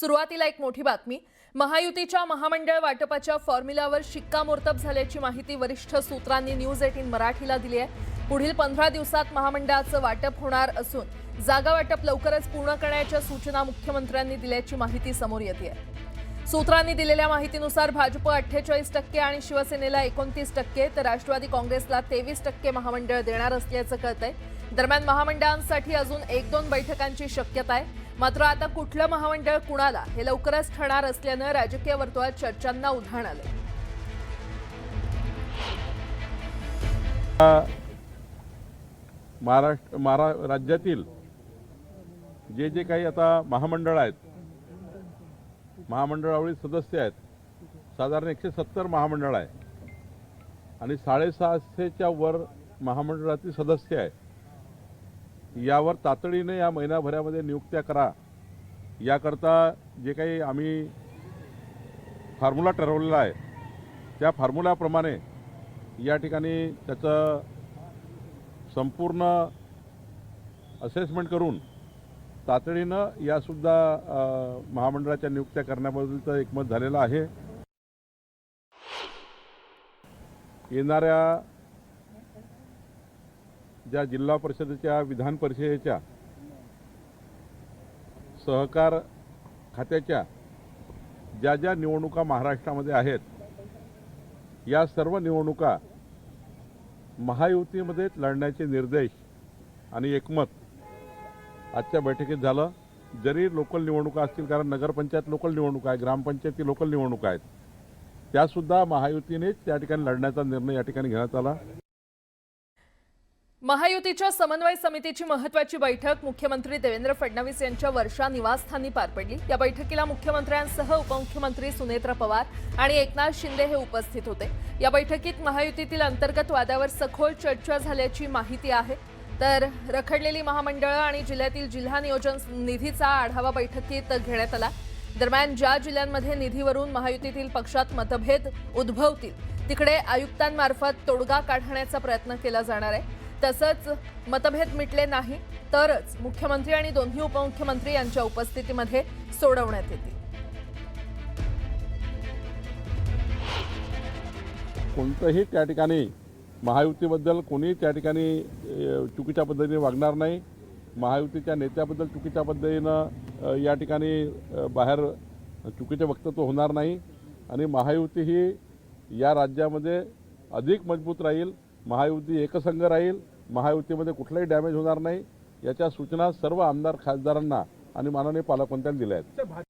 सुरुवातीला एक मोठी बातमी। महायुतीच्या महामंडळ वाटपाच्या फॉर्म्युलावर शिक्कामोर्तब झाल्याची माहिती वरिष्ठ सूत्रांनी न्यूज 18 मराठीला दिली आहे। पुढील 15 दिवसात महामंडळाचं वाटप होणार असून जागा वाटप लवकरच पूर्ण करण्याच्या सूचना मुख्यमंत्र्यांनी दिल्याची माहिती समोर येते आहे। सूत्रांनी दिलेल्या माहितीनुसार भाजप 48% आणि शिवसेनेला 29% तर राष्ट्रवादी काँग्रेसला 23% महामंडळ देणार असल्याचं कळतंय। दरम्यान महामंडळांसाठी अजून 1-2 बैठकांची शक्यता आहे। मात्र आता कुठलं महामंडळ कुणाला हे लवकरच ठरणार असल्यानं राजकीय वर्तुळात चर्चांना उधाण आलंय। राज्यातील जे काही आता महामंडळ आहेत, महामंडळावरील सदस्य आहेत, साधारण 170 महामंडळ आहे आणि 650च्या वर महामंडळातील सदस्य आहे। यावर तातडीने या महिनाभरामध्ये नियुक्त्या करा, याकरता जे काही आम्ही फॉर्म्युला ठरवलेला आहे त्या फॉर्म्युलाप्रमाणे या ठिकाणी त्याचं संपूर्ण असेसमेंट करून तातडीनं यासुद्धा महामंडळाच्या नियुक्त्या करण्याबद्दलचं एकमत झालेलं आहे। येणाऱ्या ज्या जिल्हा परिषदेच्या, विधान परिषदेच्या, सहकार खात्याच्या ज्या ज्या निवडणुका महाराष्ट्रामध्ये आहेत, या सर्व निवडणुका महायुतीमध्येच लढण्याचे निर्देश आणि एकमत आजच्या बैठकीत झालं। जरी लोकल निवडणुका असतील, कारण नगरपंचायत लोकल निवडणुका आहे, ग्रामपंचायती लोकल निवडणुका आहेत, त्यासुद्धा महायुतीनेच त्या ठिकाणी लढण्याचा निर्णय या ठिकाणी घेण्यात आला। महायुतीच्या समन्वय समितीची महत्त्वाची बैठक मुख्यमंत्री देवेंद्र फडणवीस यांच्या वर्षा निवासस्थानी पार पडली। या बैठकीला मुख्यमंत्र्यांसह उपमुख्यमंत्री सुनेत्र पवार आणि एकनाथ शिंदे हे उपस्थित होते। या बैठकीत महायुतीतील अंतर्गत वादावर सखोल चर्चा झाल्याची माहिती आहे। तर रखडलेली महामंडळं आणि जिल्ह्यातील जिल्हा नियोजन निधीचा आढावा बैठकीत घेण्यात आला। दरम्यान ज्या जिल्ह्यांमध्ये निधीवरून महायुतीतील पक्षात मतभेद उद्भवतील तिकडे आयुक्तांमार्फत तोडगा काढण्याचा प्रयत्न केला जाणार आहे। तसंच मतभेद मिटले नाही तरच मुख्यमंत्री आणि दोन्ही उपमुख्यमंत्री यांच्या उपस्थितीमध्ये सोडवण्यात येतील। कोणतंही त्या ठिकाणी महायुतीबद्दल कोणी त्या ठिकाणी चुकीच्या पद्धतीने वागणार नाही। महायुतीच्या नेत्याबद्दल चुकीच्या पद्धतीनं या ठिकाणी बाहेर चुकीचे वक्तव्य होणार नाही आणि महायुती ही या राज्यामध्ये अधिक मजबूत राहील, महायुती एकसंघ राहील, महायुतीमध्ये कुठलाही डॅमेज होणार नाही, याच्या सूचना सर्व आमदार खासदारांना आणि माननीय पालकमंत्र्यांनी दिल्या आहेत।